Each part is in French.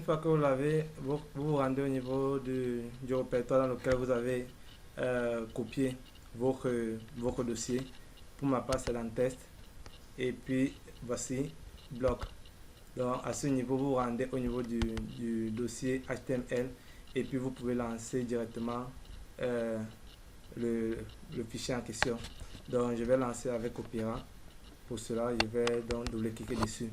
une fois que vous l'avez, vous vous rendez au niveau du répertoire dans lequel vous avez copié votre dossier. Pour ma part, c'est dans test. Et puis, voici bloc. Donc, à ce niveau, vous vous rendez au niveau du dossier HTML et puis vous pouvez lancer directement euh, le, le fichier en question. Donc, je vais lancer avec Opera. Pour cela, je vais donc double-cliquer dessus.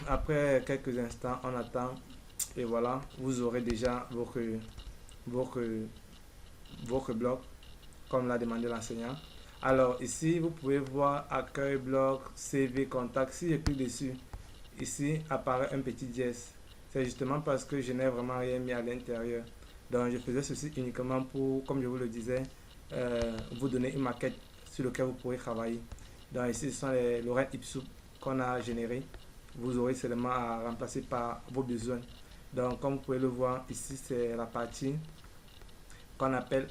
Après quelques instants, on attend et voilà, vous aurez déjà votre, votre bloc comme l'a demandé l'enseignant. Alors ici, vous pouvez voir accueil, bloc, CV, contact. Si je clique dessus, ici apparaît un petit dièse. C'est justement parce que je n'ai vraiment rien mis à l'intérieur. Donc je faisais ceci uniquement pour, comme je vous le disais, vous donner une maquette sur laquelle vous pourrez travailler. Donc ici, ce sont les lorem ipsum qu'on a généré. Vous aurez seulement à remplacer par vos besoins. Donc comme vous pouvez le voir, ici c'est la partie qu'on appelle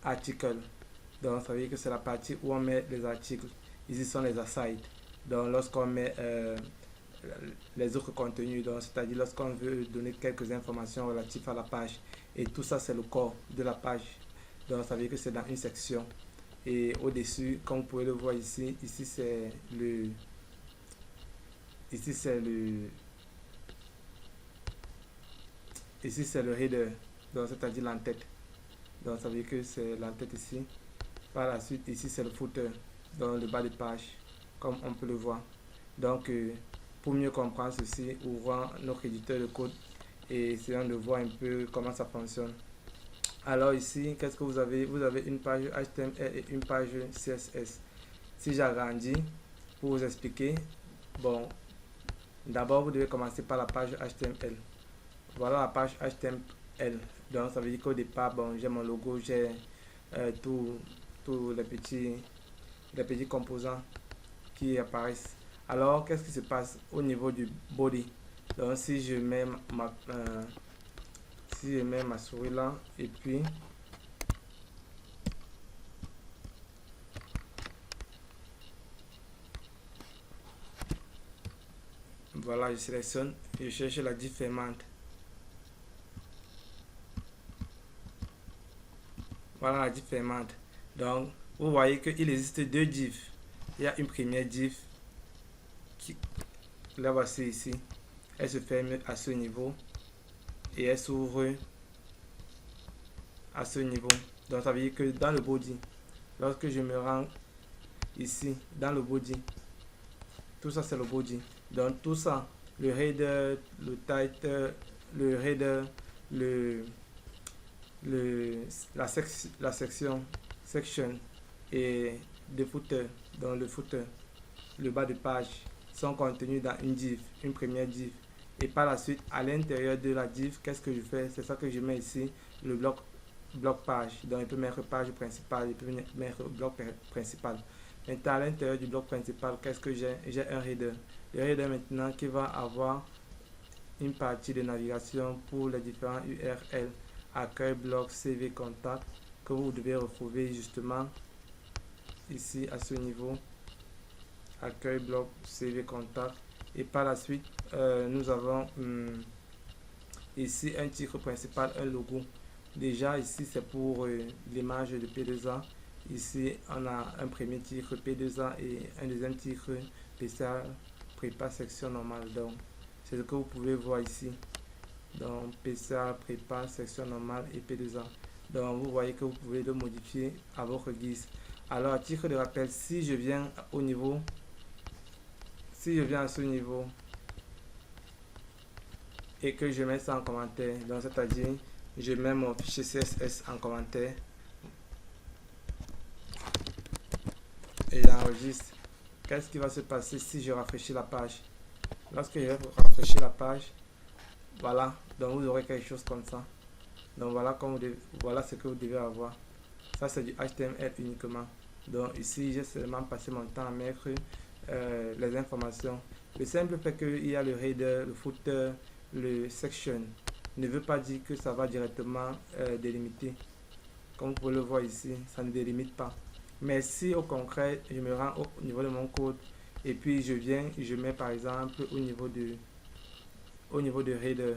article. Donc ça veut dire que c'est la partie où on met les articles. Ici sont les asides. Donc lorsqu'on met les autres contenus, donc c'est-à-dire lorsqu'on veut donner quelques informations relatives à la page. Et tout ça c'est le corps de la page. Donc ça veut dire que c'est dans une section. Et au-dessus, comme vous pouvez le voir ici, ici c'est le ici c'est le header, donc c'est-à-dire l'entête. Donc ça veut dire que c'est l'entête ici. Par la suite, ici c'est le footer, donc le bas de page, comme on peut le voir. Donc pour mieux comprendre ceci, ouvrons notre éditeur de code et essayons de voir un peu comment ça fonctionne. Alors ici, qu'est-ce que vous avez? Vous avez une page HTML et une page CSS. Si j'agrandis pour vous expliquer, bon, d'abord vous devez commencer par la page HTML. Voilà la page HTML. Donc ça veut dire qu'au départ, bon, j'ai mon logo, j'ai tous les petits composants qui apparaissent. Alors qu'est-ce qui se passe au niveau du body? Donc si je mets ma souris là et puis voilà, je sélectionne, je cherche la div fermante. Voilà la div fermante. Donc vous voyez qu'il existe deux divs. Il y a une première div qui, la voici ici, elle se ferme à ce niveau et elle s'ouvre à ce niveau. Donc ça veut dire que dans le body, lorsque je me rends ici dans le body, tout ça c'est le body. Donc tout ça, le header, le title, le header, le la section et le footer, donc le footer, le bas de page sont contenus dans une div, une première div. Et par la suite, à l'intérieur de la div, qu'est-ce que je fais? C'est ça que je mets ici, le bloc page. Donc, il peut mettre page principale, il peut mettre bloc principal. Maintenant, à l'intérieur du bloc principal, qu'est-ce que j'ai? J'ai un header. Le header maintenant qui va avoir une partie de navigation pour les différents URL, accueil, bloc, CV, contact, que vous devez retrouver justement ici à ce niveau. Accueil, bloc, CV, contact. Et par la suite, nous avons ici un titre principal, un logo. Déjà ici c'est pour l'image de P2A. Ici on a un premier titre P2A et un deuxième titre PCA prépa section normale. Donc c'est ce que vous pouvez voir ici. Donc PCA prépa section normale et P2A. Donc vous voyez que vous pouvez le modifier à votre guise. Alors à titre de rappel, si je viens au niveau, si je viens à ce niveau et que je mets ça en commentaire, donc c'est-à-dire je mets mon fichier CSS en commentaire et j'enregistre, qu'est-ce qui va se passer si je rafraîchis la page? Lorsque je vais rafraîchir la page, voilà, donc vous aurez quelque chose comme ça. Donc voilà, voilà ce que vous devez avoir. Ça c'est du HTML uniquement. Donc ici j'ai seulement passé mon temps à mettre les informations. Le simple fait qu'il y a le header, le footer, le section ne veut pas dire que ça va directement délimiter. Comme vous pouvez le voir ici, ça ne délimite pas. Mais si au concret, je me rends au niveau de mon code Et puis je mets par exemple au niveau de header.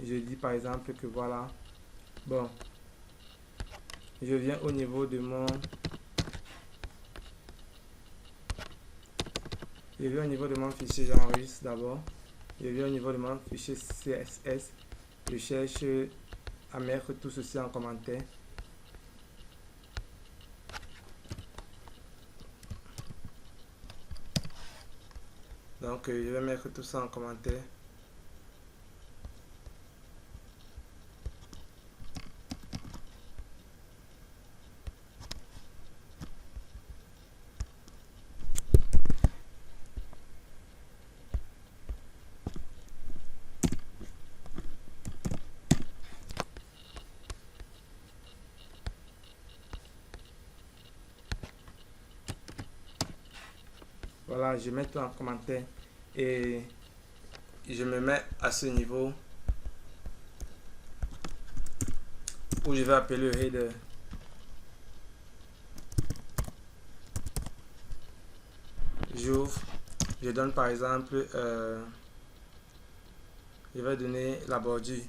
Je dis par exemple que voilà, bon, je viens au niveau de mon fichier, j'enregistre d'abord. Je viens au niveau de mon fichier CSS. Je cherche à mettre tout ceci en commentaire. Donc, je vais mettre tout ça en commentaire. Voilà, je mets tout en commentaire et je me mets à ce niveau où je vais appeler le header. J'ouvre, je donne par exemple, je vais donner la bordure.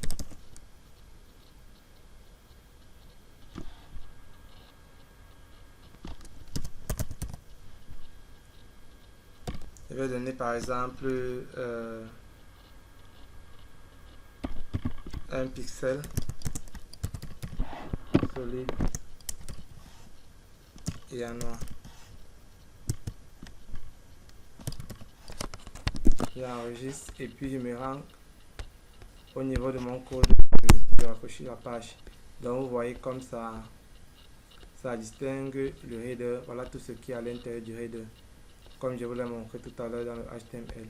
Je vais donner par exemple un pixel solide et en noir. J'enregistre et puis je me rends au niveau de mon code de rafraîchir la page. Donc vous voyez comme ça distingue le header. Voilà tout ce qui est à l'intérieur du header, comme je vous l'ai montré tout à l'heure dans le HTML.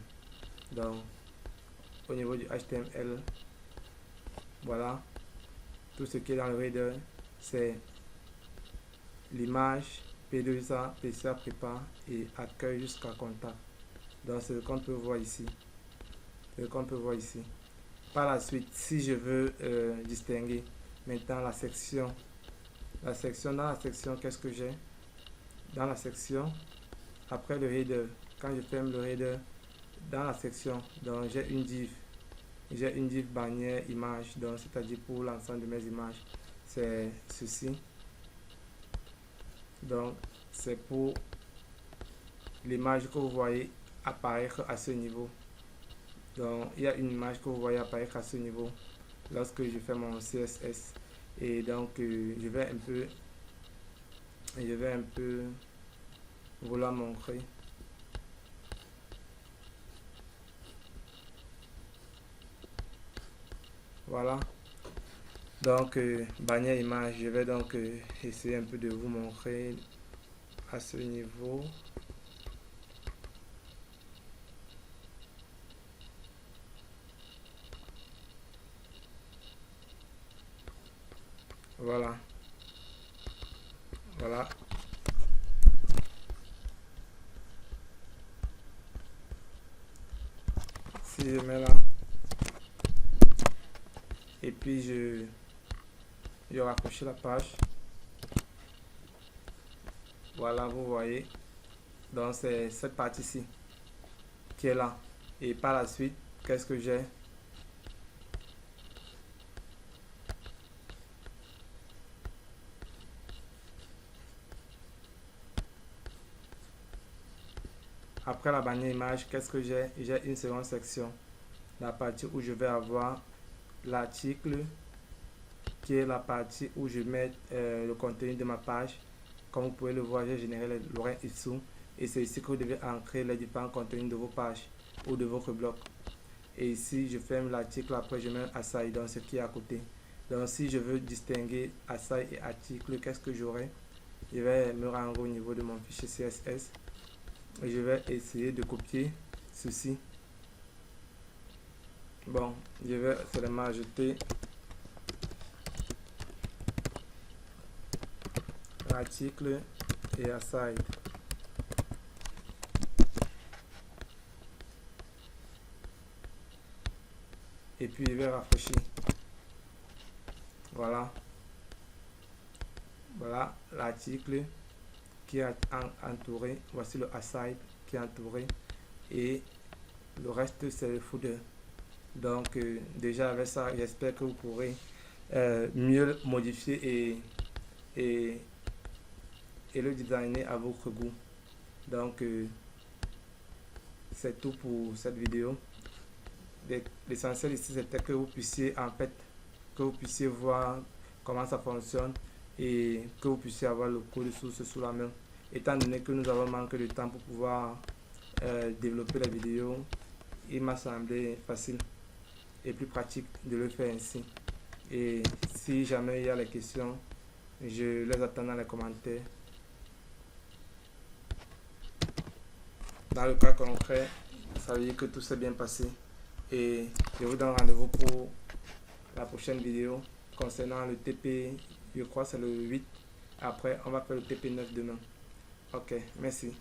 Donc au niveau du HTML, voilà tout ce qui est dans le header, c'est l'image, P2A, PCA prépare et accueil jusqu'à contact. Donc c'est ce qu'on peut voir ici. Par la suite, si je veux distinguer maintenant la section, dans la section, qu'est-ce que j'ai? Dans la section, après le header, quand je ferme le header, dans la section, donc j'ai une div bannière image, donc c'est-à-dire pour l'ensemble de mes images, c'est ceci. Donc c'est pour l'image que vous voyez apparaître à ce niveau. Donc il y a une image que vous voyez apparaître à ce niveau lorsque je fais mon CSS. Et donc je vais un peu vous la montrer. Voilà. Donc bannière image, je vais donc essayer un peu de vous montrer à ce niveau. Voilà. Voilà. Si je mets là, et puis je rafraîchis la page. Voilà, vous voyez. Donc c'est cette partie-ci qui est là. Et par la suite, qu'est-ce que j'ai? Après la bannière image, qu'est-ce que j'ai? J'ai une seconde section. La partie où je vais avoir l'article, qui est la partie où je mets le contenu de ma page. Comme vous pouvez le voir, j'ai généré le lien ici. Et c'est ici que vous devez ancrer les différents contenus de vos pages ou de votre blog. Et ici, je ferme l'article, après je mets aside, donc ce qui est à côté. Donc si je veux distinguer aside et article, qu'est-ce que j'aurai? Je vais me rendre au niveau de mon fichier CSS. Et je vais essayer de copier ceci. Bon, je vais seulement ajouter article et aside. Et puis je vais rafraîchir. Voilà. Voilà l'article qui est entouré. Voici le aside. qui est entouré et le reste c'est le footer. Donc déjà avec ça, j'espère que vous pourrez mieux modifier et, et le designer à votre goût. Donc c'est tout pour cette vidéo. L'essentiel ici c'était que vous puissiez que vous puissiez voir comment ça fonctionne et que vous puissiez avoir le code source sous la main. Étant donné que nous avons manqué de temps pour pouvoir développer la vidéo, il m'a semblé facile et plus pratique de le faire ainsi. Et si jamais il y a des questions, je les attends dans les commentaires. Dans le cas concret, ça veut dire que tout s'est bien passé. Et je vous donne rendez-vous pour la prochaine vidéo concernant le TP, je crois c'est le 8. Après, on va faire le TP9 demain. Ok, merci.